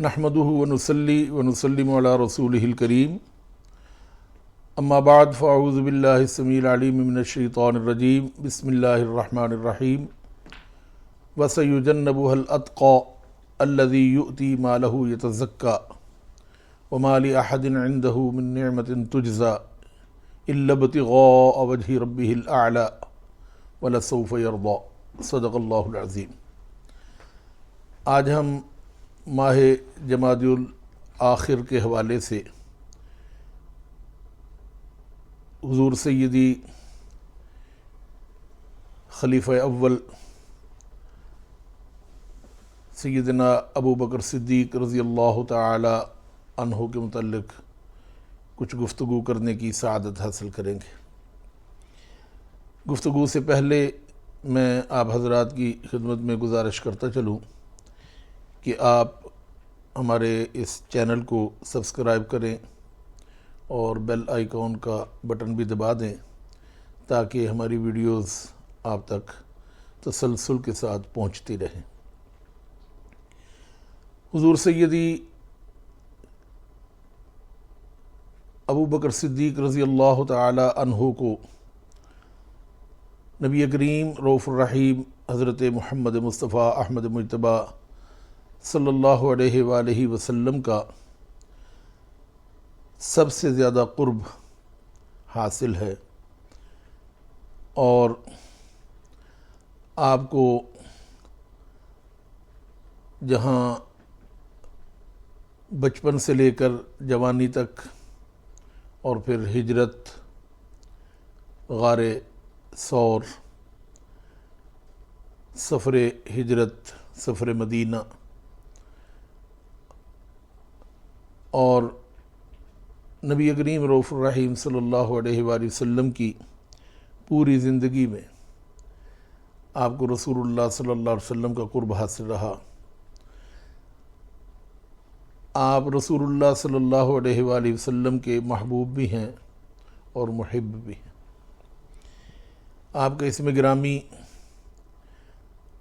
نحمده ونصلي ونسلم على رسوله الكريم اما بعد فاعوذ بالله السميع العليم من الشيطان الرجيم بسم الله الرحمن الرحيم وسيجنبها الأتقى الذي يؤتي ماله يتزكى وما لأحد عنده من نعمة تجزى إلا ابتغاء وجه ربه الأعلى ولسوف يرضى صدق اللہ العظیم۔ آج ہم ماہ جمادی الآخر کے حوالے سے حضور سیدی خلیفہ اول سیدنا ابو بکر صدیق رضی اللہ تعالی عنہ کے متعلق کچھ گفتگو کرنے کی سعادت حاصل کریں گے۔ گفتگو سے پہلے میں آپ حضرات کی خدمت میں گزارش کرتا چلوں کہ آپ ہمارے اس چینل کو سبسکرائب کریں اور بیل آئیکن کا بٹن بھی دبا دیں تاکہ ہماری ویڈیوز آپ تک تسلسل کے ساتھ پہنچتی رہیں۔ حضور سیدی ابو بکر صدیق رضی اللہ تعالی عنہ کو نبی کریم رؤوف الرحیم حضرت محمد مصطفیٰ احمد مجتبیٰ صلی اللہ علیہ وآلہ وسلم کا سب سے زیادہ قرب حاصل ہے، اور آپ کو جہاں بچپن سے لے کر جوانی تک اور پھر ہجرت، غار ثور، سفر ہجرت، سفر مدینہ، اور نبی کریم رؤوف الرحیم صلی اللہ علیہ وآلہ وسلم کی پوری زندگی میں آپ کو رسول اللہ صلی اللہ علیہ وسلم کا قرب حاصل رہا۔ آپ رسول اللہ صلی اللہ علیہ وآلہ وسلم کے محبوب بھی ہیں اور محب بھی ہیں۔ آپ کا اسم گرامی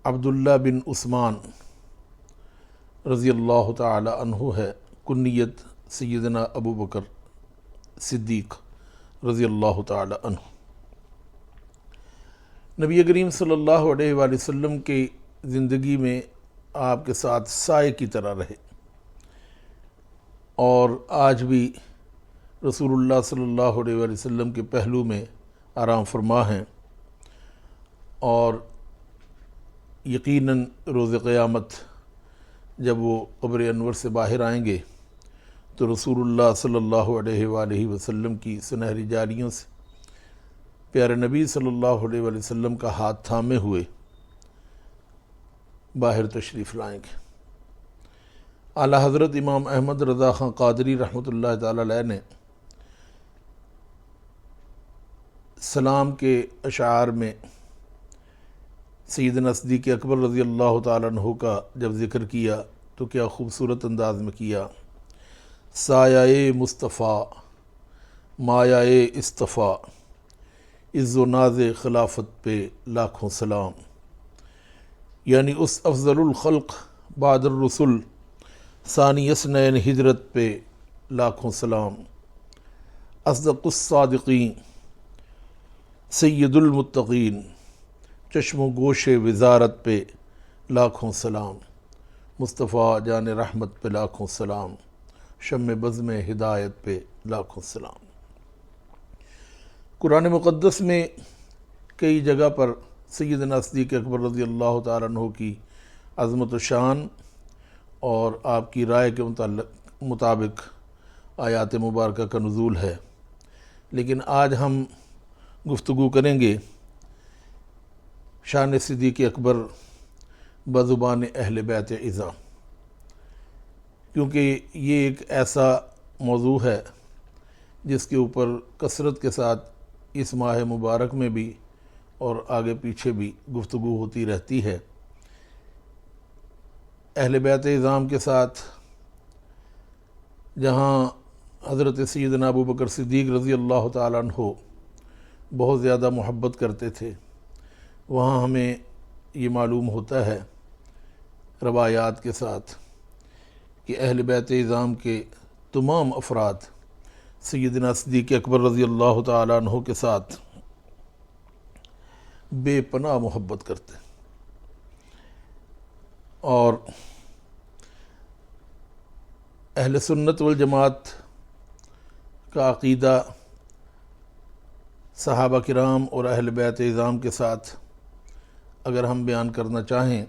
عبداللہ بن عثمان رضی اللہ تعالی عنہ ہے، کنیت سیدنا ابو بکر صدیق رضی اللہ تعالی عنہ۔ نبی کریم صلی اللہ علیہ وآلہ وسلم کی زندگی میں آپ کے ساتھ سائے کی طرح رہے، اور آج بھی رسول اللہ صلی اللہ علیہ وآلہ وسلم کے پہلو میں آرام فرما ہیں، اور یقیناً روز قیامت جب وہ قبر انور سے باہر آئیں گے تو رسول اللہ صلی اللہ علیہ وآلہ وسلم کی سنہری جاریوں سے پیارے نبی صلی اللہ علیہ وآلہ وسلم کا ہاتھ تھامے ہوئے باہر تشریف لائیں گے۔ اعلیٰ حضرت امام احمد رضا خان قادری رحمۃ اللہ تعالی علیہ نے سلام کے اشعار میں سیدنا صدیق اکبر رضی اللہ تعالی عنہ کا جب ذکر کیا تو کیا خوبصورت انداز میں کیا۔ سایہ مصطفیٰ مایہ اصطفیٰ، عز و ناز خلافت پہ لاکھوں سلام، یعنی اس افضل الخلق بعد الرسل ثانی اثنین ہجرت پہ لاکھوں سلام، اصدق الصادقین سید المتقین چشم و گوش وزارت پہ لاکھوں سلام، مصطفیٰ جان رحمت پہ لاکھوں سلام، شمع بزم ہدایت پہ لاکھوں سلام۔ قرآن مقدس میں کئی جگہ پر سیدنا صدیق اکبر رضی اللہ تعالیٰ عنہ کی عظمت و شان اور آپ کی رائے کے مطابق آیات مبارکہ کا نزول ہے، لیکن آج ہم گفتگو کریں گے شان صدیق اکبر بزبان اہل بیت اعظام، کیونکہ یہ ایک ایسا موضوع ہے جس کے اوپر کثرت کے ساتھ اس ماہ مبارک میں بھی اور آگے پیچھے بھی گفتگو ہوتی رہتی ہے۔ اہل بیت اعظام کے ساتھ جہاں حضرت سیدنا ابو بکر صدیق رضی اللہ تعالیٰ عنہ بہت زیادہ محبت کرتے تھے، وہاں ہمیں یہ معلوم ہوتا ہے روایات کے ساتھ کہ اہل بیت اعظام کے تمام افراد سیدنا صدیق اکبر رضی اللہ تعالیٰ عنہ کے ساتھ بے پناہ محبت کرتے ہیں، اور اہل سنت والجماعت کا عقیدہ صحابہ کرام اور اہل بیت اعظام کے ساتھ اگر ہم بیان کرنا چاہیں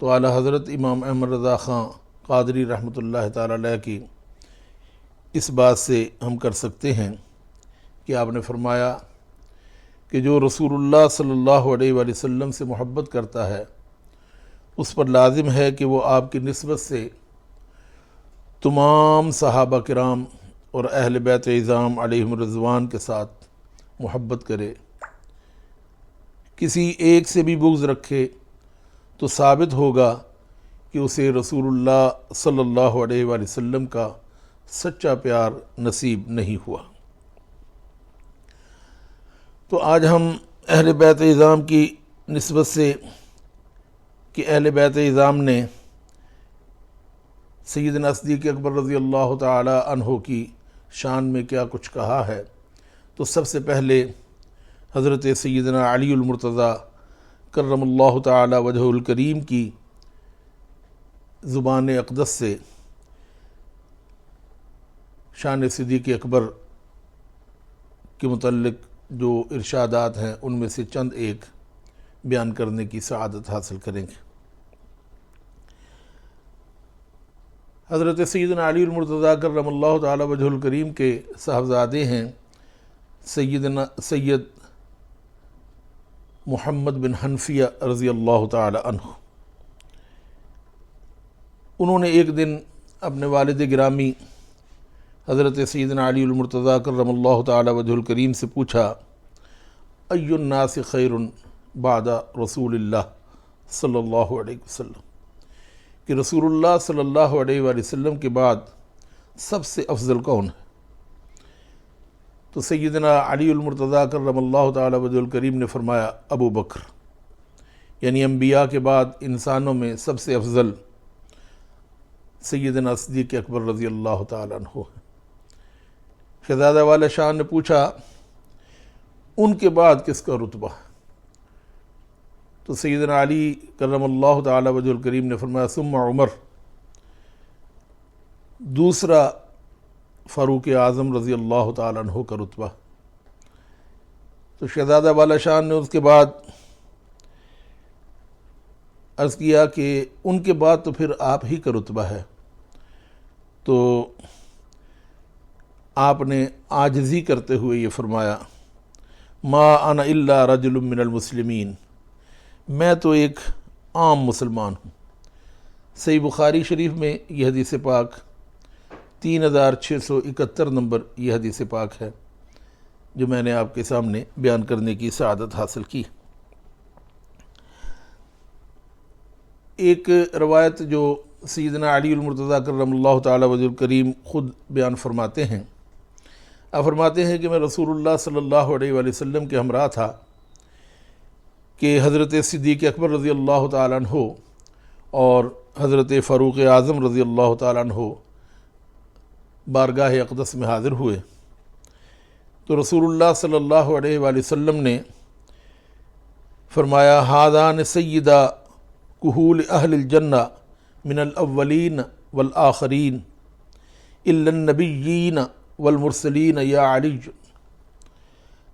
تو اعلیٰ حضرت امام احمد رضا خان قادری رحمۃ اللہ تعالی علیہ کی اس بات سے ہم کر سکتے ہیں کہ آپ نے فرمایا کہ جو رسول اللہ صلی اللہ علیہ وآلہ وسلم سے محبت کرتا ہے اس پر لازم ہے کہ وہ آپ کی نسبت سے تمام صحابہ کرام اور اہل بیت اعظام علیہم الرضوان کے ساتھ محبت کرے۔ کسی ایک سے بھی بغض رکھے تو ثابت ہوگا کہ اسے رسول اللہ صلی اللہ علیہ وآلہ وسلم کا سچا پیار نصیب نہیں ہوا۔ تو آج ہم اہل بیت اعظام کی نسبت سے کہ اہل بیت اعظام نے سیدنا صدیق اکبر رضی اللہ تعالی عنہ کی شان میں کیا کچھ کہا ہے، تو سب سے پہلے حضرت سیدنا علی المرتضیٰ کرم اللہ تعالی وجہ الکریم کی زبان اقدس سے شان صدیق اکبر کے متعلق جو ارشادات ہیں ان میں سے چند ایک بیان کرنے کی سعادت حاصل کریں گے۔ حضرت سیدنا علی المرتضیٰ کرم اللہ تعالی وجہ الکریم کے صاحبزادے ہیں سید محمد بن حنفیہ رضی اللہ تعالی عنہ۔ انہوں نے ایک دن اپنے والد گرامی حضرت سیدنا علی المرتضیٰ کرم اللہ تعالی وجہ الکریم سے پوچھا، ای الناس خیر بعد رسول اللہ صلی اللہ علیہ وسلم، کہ رسول اللہ صلی اللہ علیہ وآلہ وسلم کے بعد سب سے افضل کون ہے؟ تو سیدنا علی المرتضیٰ کرم اللہ تعالی وجہ الکریم نے فرمایا ابو بکر، یعنی انبیاء کے بعد انسانوں میں سب سے افضل سیدنا صدیق اکبر رضی اللہ تعالی عنہ ہے۔ شہزادہ والا شاہ نے پوچھا ان کے بعد کس کا رتبہ؟ تو سیدنا علی کرم اللہ تعالی وجہ الکریم نے فرمایا ثم عمر، دوسرا فاروق اعظم رضی اللہ تعالی عنہ کا رتبہ۔ تو شہزادہ والا شاہ نے اس کے بعد عرض کیا کہ ان کے بعد تو پھر آپ ہی کا رتبہ ہے۔ تو آپ نے عاجزی کرتے ہوئے یہ فرمایا ما انا الا رجل من المسلمین، میں تو ایک عام مسلمان ہوں۔ صحیح بخاری شریف میں یہ حدیث پاک 3671 نمبر یہ حدیث پاک ہے جو میں نے آپ کے سامنے بیان کرنے کی سعادت حاصل کی۔ ایک روایت جو سیدنا علی المرتضیٰ کرم اللہ تعالی وجہ الکریم خود بیان فرماتے ہیں، آپ فرماتے ہیں کہ میں رسول اللہ صلی اللہ علیہ وآلہ وسلم کے ہمراہ تھا کہ حضرت صدیق اکبر رضی اللہ تعالیٰ عنہ اور حضرت فاروق اعظم رضی اللہ تعالیٰ عنہ بارگاہ اقدس میں حاضر ہوئے۔ تو رسول اللہ صلی اللہ علیہ وآلہ وسلم نے فرمایا ھذان سیدا کہول اہل الجنہ من الاولین والآخرین الا النبیین والمرسلین یا علی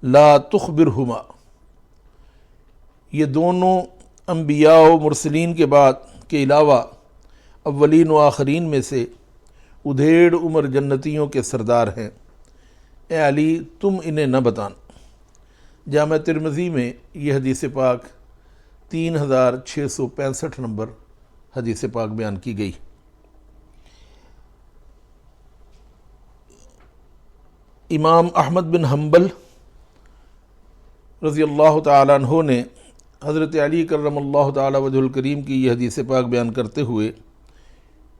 لا تخبرہما، یہ دونوں انبیاء و مرسلین کے بعد کے علاوہ اولین و آخرین میں سے ادھیڑ عمر جنتیوں کے سردار ہیں، اے علی تم انہیں نہ بتانا۔ جامع ترمذی میں یہ حدیث پاک 3665 نمبر حدیث پاک بیان کی گئی۔ امام احمد بن حنبل رضی اللہ تعالیٰ عنہ نے حضرت علی کرم اللہ تعالی وجہ الکریم کی یہ حدیث پاک بیان کرتے ہوئے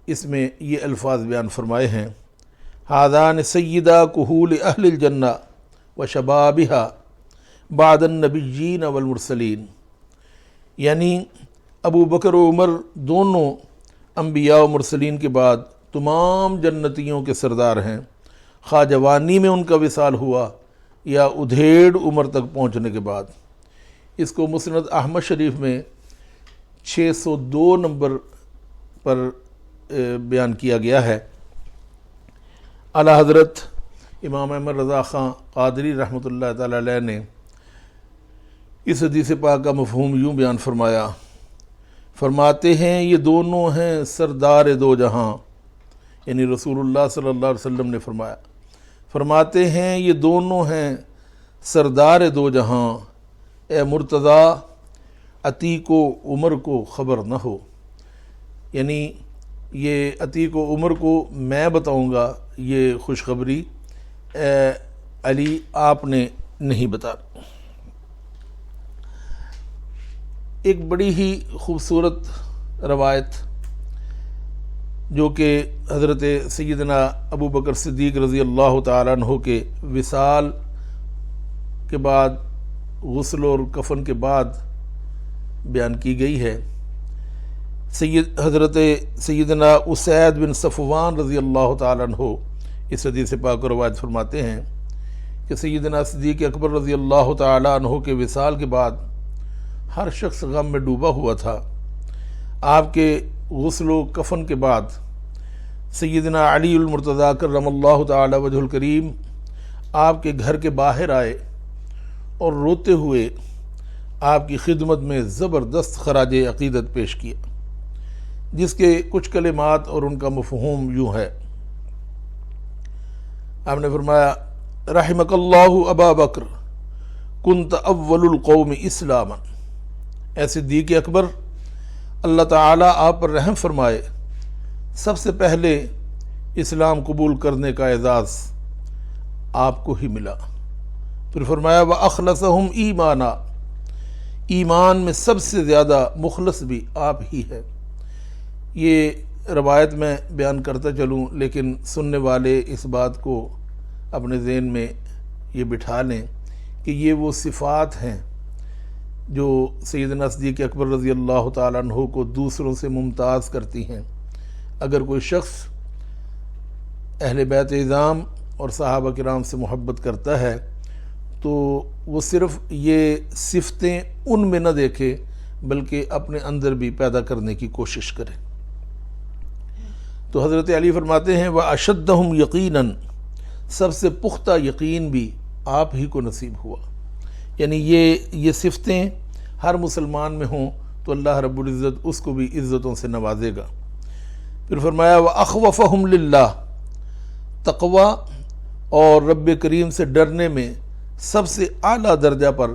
اس میں یہ الفاظ بیان فرمائے ہیں ھذان سیدا کہول اہل الجنہ وشبابہا بعد النبیین والمرسلین، یعنی ابو بکر و عمر دونوں انبیاء و مرسلین کے بعد تمام جنتیوں کے سردار ہیں، خواہ جوانی میں ان کا وصال ہوا یا ادھیڑ عمر تک پہنچنے کے بعد۔ اس کو مسند احمد شریف میں 602 نمبر پر بیان کیا گیا ہے۔ اعلیٰ حضرت امام احمد رضا خان قادری رحمۃ اللہ تعالی علیہ نے اس حدیث پاک کا مفہوم یوں بیان فرمایا، فرماتے ہیں یہ دونوں ہیں سردار دو جہاں، یعنی رسول اللہ صلی اللہ علیہ وسلم نے فرماتے ہیں یہ دونوں ہیں سردار دو جہاں، اے مرتضیٰ عتیق و عمر کو خبر نہ ہو، یعنی یہ عتیق و عمر کو میں بتاؤں گا، یہ خوشخبری اے علی آپ نے نہیں بتا۔ ایک بڑی ہی خوبصورت روایت جو کہ حضرت سیدنا ابو بکر صدیق رضی اللہ تعالیٰ عنہ کے وصال کے بعد، غسل اور کفن کے بعد بیان کی گئی ہے۔ حضرت سیدنا اسید بن صفوان رضی اللہ تعالیٰ عنہ اس حدیث پاک کو روایت فرماتے ہیں کہ سیدنا صدیق اکبر رضی اللہ تعالیٰ عنہ کے وصال کے بعد ہر شخص غم میں ڈوبا ہوا تھا۔ آپ کے غسل و کفن کے بعد سیدنا علی المرتضیٰ کرم اللہ تعالی وجہ الکریم آپ کے گھر کے باہر آئے اور روتے ہوئے آپ کی خدمت میں زبردست خراج عقیدت پیش کیا، جس کے کچھ کلمات اور ان کا مفہوم یوں ہے۔ آپ نے فرمایا، رحمک اللہ ابا بکر کنت اول القوم اسلاما، اے صدیق اکبر اللہ تعالیٰ آپ پر رحم فرمائے، سب سے پہلے اسلام قبول کرنے کا اعزاز آپ کو ہی ملا۔ پھر فرمایا وَأَخْلَصَهُمْ ایمانا، ایمان میں سب سے زیادہ مخلص بھی آپ ہی ہے۔ یہ روایت میں بیان کرتا چلوں، لیکن سننے والے اس بات کو اپنے ذہن میں یہ بٹھا لیں کہ یہ وہ صفات ہیں جو سیدنا صدیق اکبر رضی اللہ تعالیٰ عنہ کو دوسروں سے ممتاز کرتی ہیں۔ اگر کوئی شخص اہل بیت اعظام اور صحابہ کرام سے محبت کرتا ہے تو وہ صرف یہ صفتیں ان میں نہ دیکھے بلکہ اپنے اندر بھی پیدا کرنے کی کوشش کرے۔ تو حضرت علی فرماتے ہیں وَأَشَدَّهُمْ يَقِينًا، سب سے پختہ یقین بھی آپ ہی کو نصیب ہوا، یعنی یہ صفتیں ہر مسلمان میں ہوں تو اللہ رب العزت اس کو بھی عزتوں سے نوازے گا۔ پھر فرمایا وَأَخْوَفَهُمْ لِلَّهِ، تقوی اور رب کریم سے ڈرنے میں سب سے اعلیٰ درجہ پر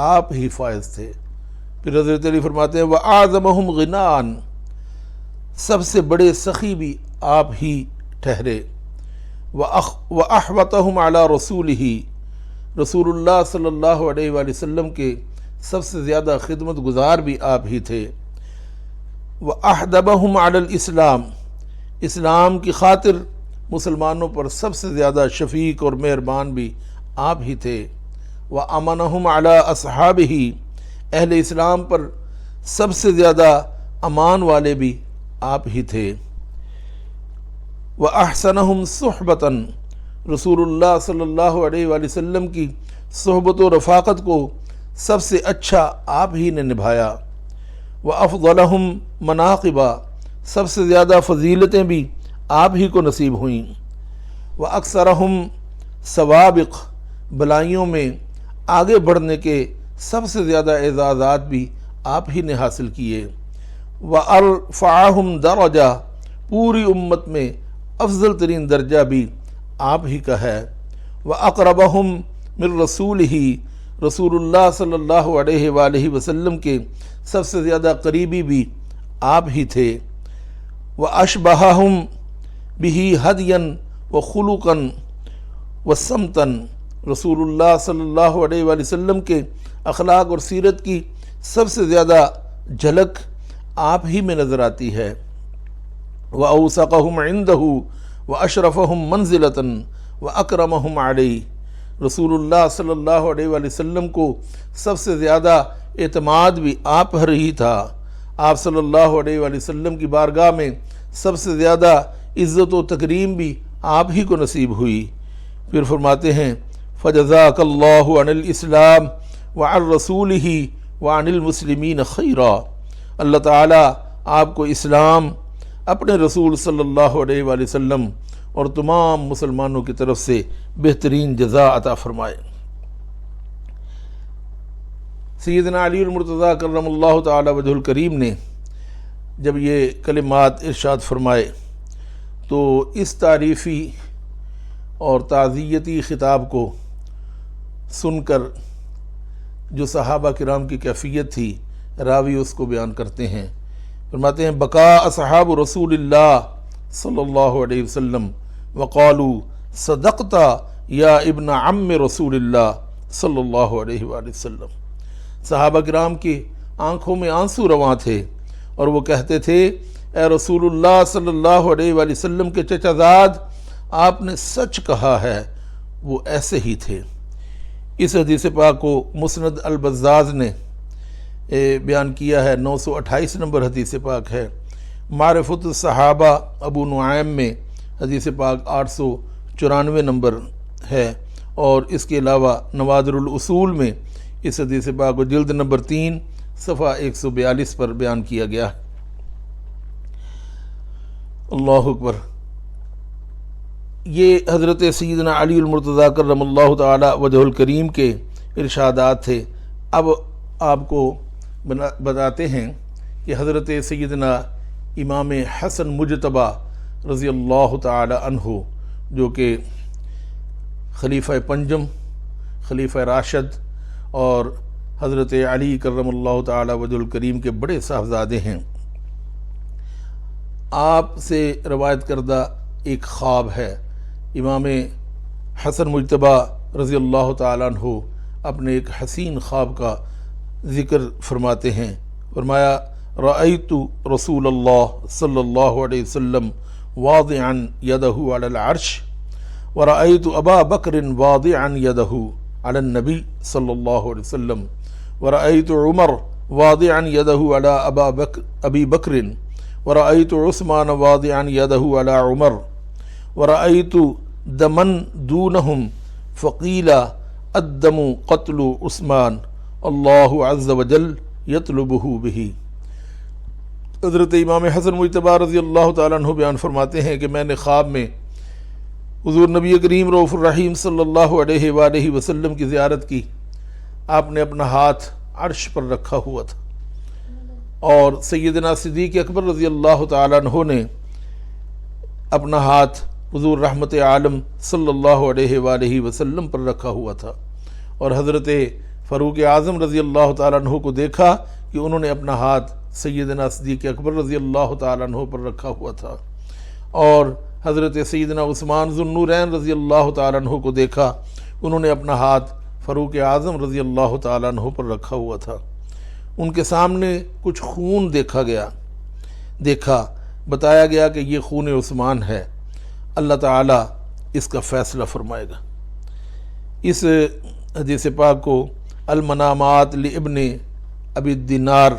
آپ ہی فائز تھے۔ پھر حضرت علی فرماتے ہیں وَأَعْظَمَهُمْ غِنَاءً، سب سے بڑے سخی بھی آپ ہی ٹھہرے۔ وَأَحْوَطَهُمْ عَلَى رَسُولِهِ، رسول اللہ صلی اللہ علیہ وآلہ وسلم کے سب سے زیادہ خدمت گزار بھی آپ ہی تھے۔ وَأَحْدَبَهُمْ عَلَى الْإِسْلَامِ، اسلام کی خاطر مسلمانوں پر سب سے زیادہ شفیق اور مہربان بھی آپ ہی تھے۔ وَأَمَنَهُمْ عَلَى أَصْحَابِهِ، اہل اسلام پر سب سے زیادہ امان والے بھی آپ ہی تھے۔ وَأَحْسَنَهُمْ صُحْبَةً، رسول اللہ صلی اللہ علیہ وآلہ وسلم کی صحبت و رفاقت کو سب سے اچھا آپ ہی نے نبھایا۔ وَأَفْضَلَهُمْ مَنَاقِبًا، سب سے زیادہ فضیلتیں بھی آپ ہی کو نصیب ہوئیں۔ وَأَكْثَرَهُمْ سَوَابِقَ، بلائیوں میں آگے بڑھنے کے سب سے زیادہ اعزازات بھی آپ ہی نے حاصل کیے۔ وَأَرْفَعَهُمْ دَرَجَةً، پوری امت میں افضل ترین درجہ بھی آپ ہی کا ہے۔ وَأَقْرَبَهُمْ مِن رَسُولِهِ، رسول اللہ صلی اللہ علیہ وآلہ وسلم کے سب سے زیادہ قریبی بھی آپ ہی تھے۔ وَأَشْبَهَهُمْ بِهِ هَدْيًا وَخُلُقًا وَسَمْتًا، رسول اللہ صلی اللہ علیہ وآلہ وسلم کے اخلاق اور سیرت کی سب سے زیادہ جھلک آپ ہی میں نظر آتی ہے۔ وَأَوْثَقَهُمْ عِنْدَهُ وَأَشْرَفَهُمْ مَنْزِلَةً وَأَكْرَمَهُمْ عَلَيْهِ، رسول اللہ صلی اللہ علیہ وآلہ وسلم کو سب سے زیادہ اعتماد بھی آپ پر ہی تھا، آپ صلی اللہ علیہ وآلہ وسلم کی بارگاہ میں سب سے زیادہ عزت و تکریم بھی آپ ہی کو نصیب ہوئی۔ پھر فرماتے ہیں فجزاک اللہ عن الاسلام وعن رسولہ وعن المسلمین خیرا، اللہ تعالیٰ آپ کو اسلام، اپنے رسول صلی اللہ علیہ وآلہ وسلم اور تمام مسلمانوں کی طرف سے بہترین جزا عطا فرمائے۔ سیدنا علی المرتضیٰ کرم اللہ تعالی وجہ الکریم نے جب یہ کلمات ارشاد فرمائے تو اس تعریفی اور تعزیتی خطاب کو سن کر جو صحابہ کرام کی کیفیت تھی، راوی اس کو بیان کرتے ہیں، فرماتے ہیں بقا اصحاب رسول اللہ صلی اللہ علیہ وسلم وقالوا صدقت یا ابن عم رسول اللہ صلی اللہ علیہ وآلہ وسلم۔ صحابہ کرام کی آنکھوں میں آنسو رواں تھے اور وہ کہتے تھے اے رسول اللہ صلی اللہ علیہ وآلہ وسلم کے چچا زاد، آپ نے سچ کہا ہے۔ وہ ایسے ہی تھے۔ اس حدیث پاک کو مسند البزاز نے بیان کیا ہے، 928 نمبر حدیث پاک ہے۔ معرفت الصحابہ ابو نعیم میں حدیث پاک 894 نمبر ہے، اور اس کے علاوہ نوادر الاصول میں اس حدیث پاک کو جلد نمبر 3 صفحہ 142 پر بیان کیا گیا ہے۔ اللہ اکبر۔ یہ حضرت سیدنا علی المرتضیٰ کرم اللہ تعالی وجہ الکریم کے ارشادات تھے۔ اب آپ کو بتاتے ہیں کہ حضرت سیدنا امام حسن مجتبی رضی اللہ تعالی عنہ، جو کہ خلیفہ پنجم، خلیفہ راشد اور حضرت علی کرم اللہ تعالی وجہ الکریم کے بڑے صاحبزادے ہیں، آپ سے روایت کردہ ایک خواب ہے۔ امام حسن مجتبی رضی اللہ تعالیٰ عنہ اپنے ایک حسین خواب کا ذکر فرماتے ہیں۔ فرمایا رأیت رسول اللہ صلی اللہ علیہ وسلم واضعا یدہ علی العرش ورأیت ابا بکر واضعا یدہ علی النبی صلی اللہ علیہ وسلم ورأیت عمر واضعا یدہ علی ابی بکر ورأیت عثمان واضعا یدہ علی عمر ورأیت دمن دونہم فقیل الدم قتل عثمان اللہ عز وجل یطلبہ بہ۔ حضرت امام حسن مجتبی رضی اللہ تعالیٰ عنہ بیان فرماتے ہیں کہ میں نے خواب میں حضور نبی کریم رؤوف الرحیم صلی اللہ علیہ وآلہ وسلم کی زیارت کی۔ آپ نے اپنا ہاتھ عرش پر رکھا ہوا تھا، اور سیدنا صدیق اکبر رضی اللہ تعالیٰ عنہ نے اپنا ہاتھ حضور رحمت عالم صلی اللہ علیہ وآلہ وسلم پر رکھا ہوا تھا، اور حضرت فاروق اعظم رضی اللہ تعالیٰ عنہ کو دیکھا کہ انہوں نے اپنا ہاتھ سیدنا صدیق اکبر رضی اللہ تعالیٰ عنہ پر رکھا ہوا تھا، اور حضرت سیدنا عثمان ذو النورین رضی اللہ تعالیٰ عنہ کو دیکھا، انہوں نے اپنا ہاتھ فاروق اعظم رضی اللہ تعالیٰ عنہ پر رکھا ہوا تھا۔ ان کے سامنے کچھ خون دیکھا، بتایا گیا کہ یہ خون عثمان ہے، اللہ تعالیٰ اس کا فیصلہ فرمائے گا۔ اس حدیث پاک کو المنامات لابن ابی الدینار،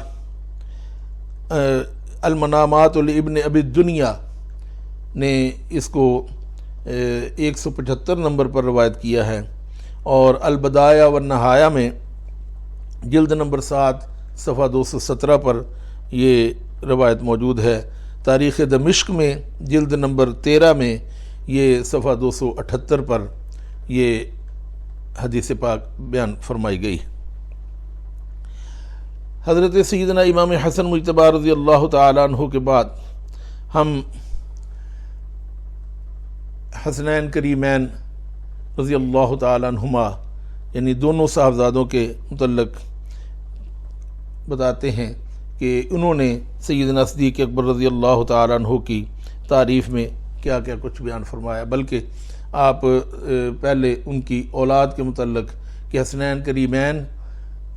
المنامات لابن ابی الدنیا نے اس کو 175 نمبر پر روایت کیا ہے، اور البدایہ والنہایہ میں جلد نمبر 7 صفحہ 217 پر یہ روایت موجود ہے۔ تاریخ دمشق میں جلد نمبر 13 میں یہ صفحہ 278 پر یہ حدیث پاک بیان فرمائی گئی۔ حضرت سیدنا امام حسن مجتبی رضی اللہ تعالیٰ عنہ کے بعد ہم حسنین کریمین رضی اللہ تعالیٰ عنہما، یعنی دونوں صاحبزادوں کے متعلق بتاتے ہیں کہ انہوں نے سیدنا صدیق اکبر رضی اللہ تعالیٰ عنہ کی تعریف میں کیا کیا کچھ بیان فرمایا، بلکہ آپ پہلے ان کی اولاد کے متعلق کہ حسنین کریمین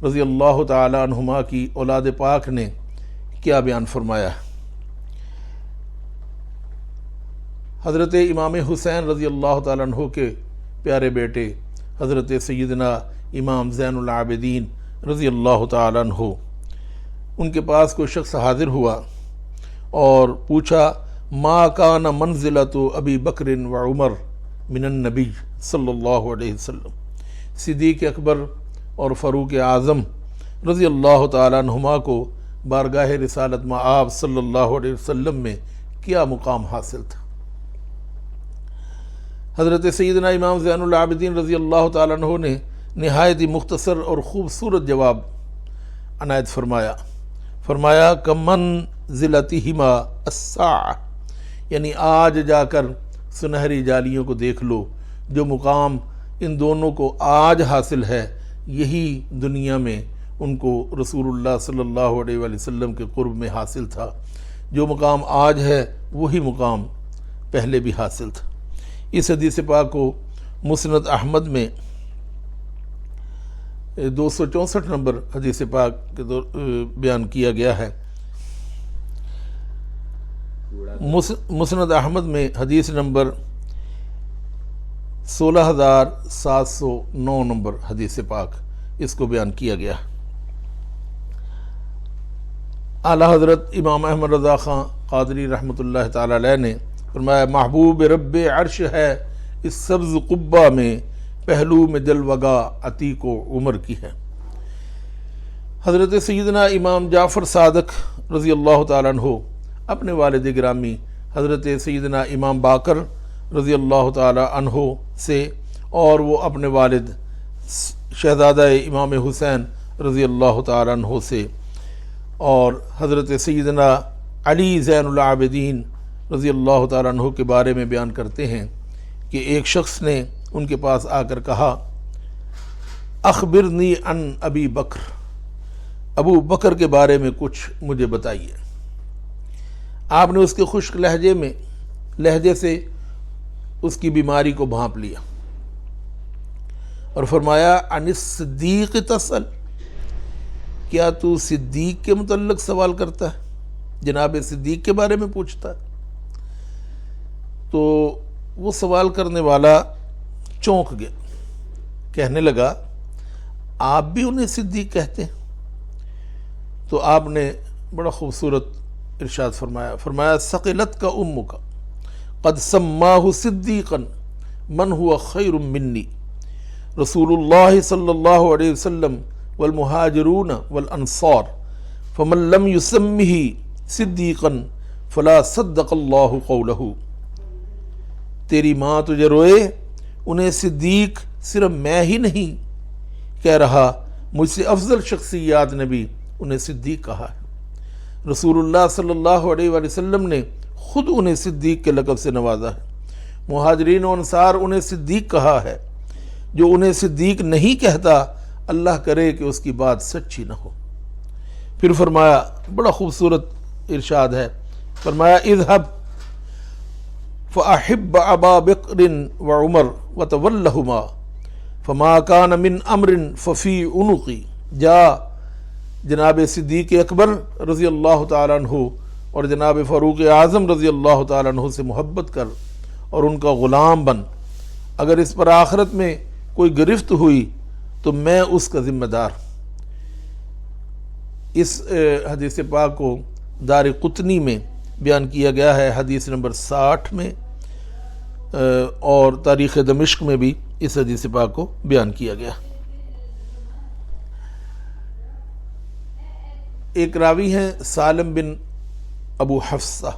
رضی اللہ تعالیٰ عنہما کی اولاد پاک نے کیا بیان فرمایا۔ حضرت امام حسین رضی اللہ تعالیٰ عنہ کے پیارے بیٹے حضرت سیدنا امام زین العابدین رضی اللہ تعالیٰ عنہ ان کے پاس کوئی شخص حاضر ہوا اور پوچھا ما کان منزلۃ ابی بکر و عمر من النبی صلی اللہ علیہ وسلم، صدیق اکبر اور فاروق اعظم رضی اللہ تعالیٰ عنہما کو بارگاہ رسالت میں آپ صلی اللہ علیہ وسلم میں کیا مقام حاصل تھا؟ حضرت سیدنا امام زین العابدین رضی اللہ تعالیٰ عنہ نے نہایت ہی مختصر اور خوبصورت جواب عنایت فرمایا کمنزلتہما الساعہ، یعنی آج جا کر سنہری جالیوں کو دیکھ لو، جو مقام ان دونوں کو آج حاصل ہے یہی دنیا میں ان کو رسول اللہ صلی اللہ علیہ وآلہ وسلم کے قرب میں حاصل تھا، جو مقام آج ہے وہی مقام پہلے بھی حاصل تھا۔ اس حدیث پاک کو مسند احمد میں 264 نمبر حدیث پاک کے بیان کیا گیا ہے۔ مسند احمد میں حدیث نمبر 16709 نمبر حدیث پاک اس کو بیان کیا گیا۔ اعلیٰ حضرت امام احمد رضا خان قادری رحمۃ اللہ تعالی علیہ نے فرمایا محبوب رب عرش ہے اس سبز قبہ میں، پہلو میں جلوگاہ عتیق و عمر کی ہے۔ حضرت سیدنا امام جعفر صادق رضی اللہ تعالیٰ عنہ اپنے والد گرامی حضرت سیدنا امام باقر رضی اللہ تعالیٰ عنہ سے، اور وہ اپنے والد شہزادہ امام حسین رضی اللہ تعالیٰ عنہ سے، اور حضرت سیدنا علی زین العابدین رضی اللہ تعالیٰ عنہ کے بارے میں بیان کرتے ہیں کہ ایک شخص نے ان کے پاس آ کر کہا اخبرنی عن ابی بکر، ابو بکر کے بارے میں کچھ مجھے بتائیے۔ آپ نے اس کے خشک لہجے سے اس کی بیماری کو بھانپ لیا اور فرمایا عن الصدیق تسأل، کیا تو صدیق کے متعلق سوال کرتا ہے، جناب صدیق کے بارے میں پوچھتا ہے؟ تو وہ سوال کرنے والا چونک گیا، کہنے لگا آپ بھی انہیں صدیق کہتے ہیں؟ تو آپ نے بڑا خوبصورت ارشاد فرمایا ثقلت کا امک قد سماہ صدیقا من هو خیر منی، رسول اللہ صلی اللہ علیہ وسلم والمہاجرون والانصار، فمن لم یسمہ صدیقا فلا صدق اللہ قولہ۔ تیری ماں تجھے روئے، انہیں صدیق صرف میں ہی نہیں کہہ رہا، مجھ سے افضل شخصیات نے بھی انہیں صدیق کہا ہے۔ رسول اللہ صلی اللہ علیہ وآلہ وسلم نے خود انہیں صدیق کے لقب سے نوازا ہے، مہاجرین و انصار انہیں صدیق کہا ہے۔ جو انہیں صدیق نہیں کہتا اللہ کرے کہ اس کی بات سچی نہ ہو۔ پھر فرمایا، بڑا خوبصورت ارشاد ہے، فرمایا اذهب فأحب ابا بکر وعمر وتولہما فما کان من امر ففی عنقی، جا جناب صدیق اکبر رضی اللہ تعالیٰ عنہ اور جناب فاروق اعظم رضی اللہ تعالیٰ عنہ سے محبت کر اور ان کا غلام بن، اگر اس پر آخرت میں کوئی گرفت ہوئی تو میں اس کا ذمہ دار۔ اس حدیث پاک کو دار قطنی میں بیان کیا گیا ہے حدیث نمبر 60 میں، اور تاریخ دمشق میں بھی اس حدیث پاک کو بیان کیا گیا۔ ایک راوی ہیں سالم بن ابو حفصہ،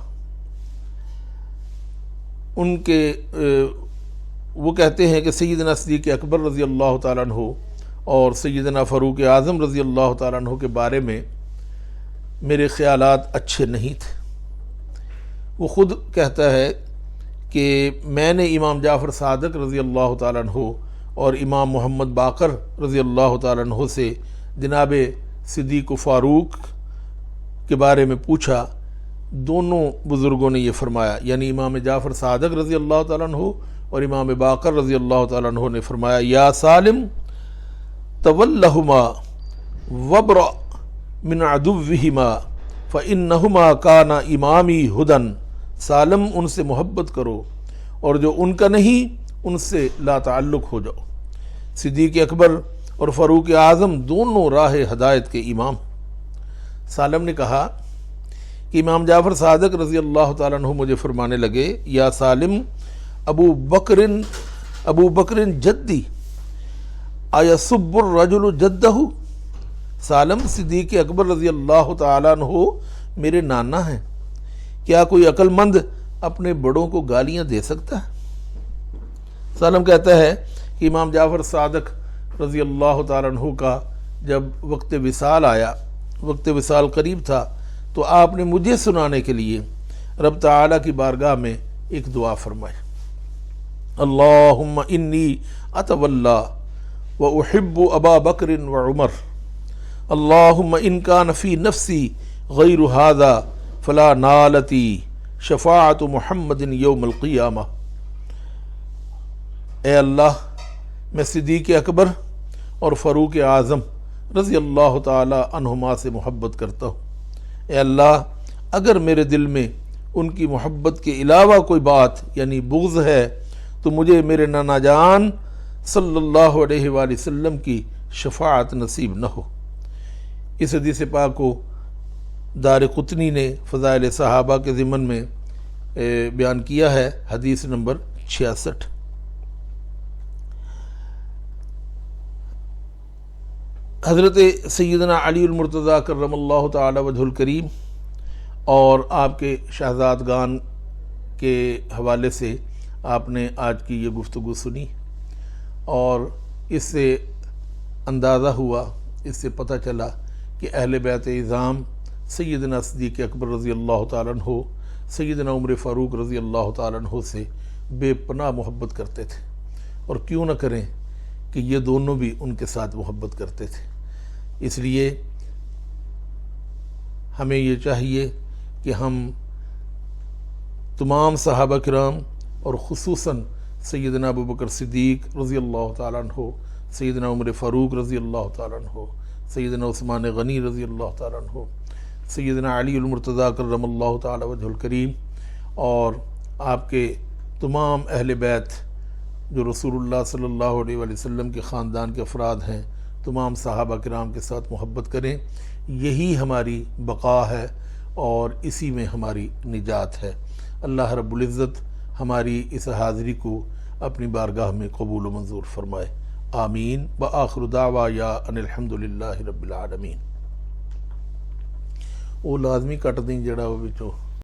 ان کے وہ کہتے ہیں کہ سیدنا صدیق اکبر رضی اللہ تعالیٰ عنہ اور سیدنا فاروق اعظم رضی اللہ تعالیٰ عنہ کے بارے میں میرے خیالات اچھے نہیں تھے۔ وہ خود کہتا ہے کہ میں نے امام جعفر صادق رضی اللہ تعالیٰ عنہ اور امام محمد باقر رضی اللہ تعالیٰ عنہ سے جناب صدیق و فاروق کے بارے میں پوچھا، دونوں بزرگوں نے یہ فرمایا، یعنی امام جعفر صادق رضی اللہ تعالیٰ عنہ اور امام باقر رضی اللہ تعالیٰ عنہ نے فرمایا یا سالم تولہما وبرأ من عدوہما فإنہما کانا امامی ہدن، سالم ان سے محبت کرو اور جو ان کا نہیں ان سے لا تعلق ہو جاؤ۔ صدیق اکبر اور فاروق اعظم دونوں راہ ہدایت کے امام۔ سالم نے کہا کہ امام جعفر صادق رضی اللہ تعالیٰ عنہ مجھے فرمانے لگے یا سالم ابو بکر جدی ایسب الرجل جدہ، سالم صدیق اکبر رضی اللہ تعالیٰ عنہ میرے نانا ہیں، کیا کوئی عقل مند اپنے بڑوں کو گالیاں دے سکتا ہے؟ سالم کہتا ہے کہ امام جعفر صادق رضی اللہ تعالیٰ عنہ کا جب وقت وصال آیا، وقت وصال قریب تھا، تو آپ نے مجھے سنانے کے لیے رب تعالیٰ کی بارگاہ میں ایک دعا فرمائی، اللہم انی اتولا و احب ابا بکر و عمر، اللہم ان کان فی نفسی غیر ھذا فلا نالتی شفاعت محمد یوم القیامہ۔ اے اللہ، میں صدیق اکبر اور فاروق اعظم رضی اللہ تعالی عنہما سے محبت کرتا ہوں۔ اے اللہ، اگر میرے دل میں ان کی محبت کے علاوہ کوئی بات یعنی بغض ہے تو مجھے میرے نانا جان صلی اللہ علیہ وآلہ وسلم کی شفاعت نصیب نہ ہو۔ اس حدیث پاک کو دارقطنی نے فضائل صحابہ کے ضمن میں بیان کیا ہے، حدیث نمبر 66۔ حضرت سیدنا علی المرتضیٰ کرم اللہ تعالی وجہ الکریم اور آپ کے شہزادگان کے حوالے سے آپ نے آج کی یہ گفتگو سنی، اور اس سے اندازہ ہوا، اس سے پتہ چلا کہ اہل بیت اعظام سیدنا صدیق اکبر رضی اللہ تعالیٰ عنہ سیدنا عمر فاروق رضی اللہ تعالیٰ عنہ سے بے پناہ محبت کرتے تھے، اور کیوں نہ کریں کہ یہ دونوں بھی ان کے ساتھ محبت کرتے تھے۔ اس لیے ہمیں یہ چاہیے کہ ہم تمام صحابہ کرام اور خصوصاً سیدنا ابو بکر صدیق رضی اللہ تعالیٰ عنہ، سیدنا عمر فاروق رضی اللہ تعالیٰ عنہ، سیدنا عثمان غنی رضی اللہ تعالیٰ عنہ، سیدنا علی المرتضیٰ کرم اللہ تعالی وجہ الکریم، اور آپ کے تمام اہل بیت جو رسول اللہ صلی اللہ علیہ وآلہ وسلم کے خاندان کے افراد ہیں، تمام صحابہ کرام کے ساتھ محبت کریں۔ یہی ہماری بقا ہے اور اسی میں ہماری نجات ہے۔ اللہ رب العزت ہماری اس حاضری کو اپنی بارگاہ میں قبول و منظور فرمائے، آمین۔ وآخر دعوا یا ان الحمدللہ رب العالمین۔ وہ لازمی کٹ دیں جڑا وہ بچوں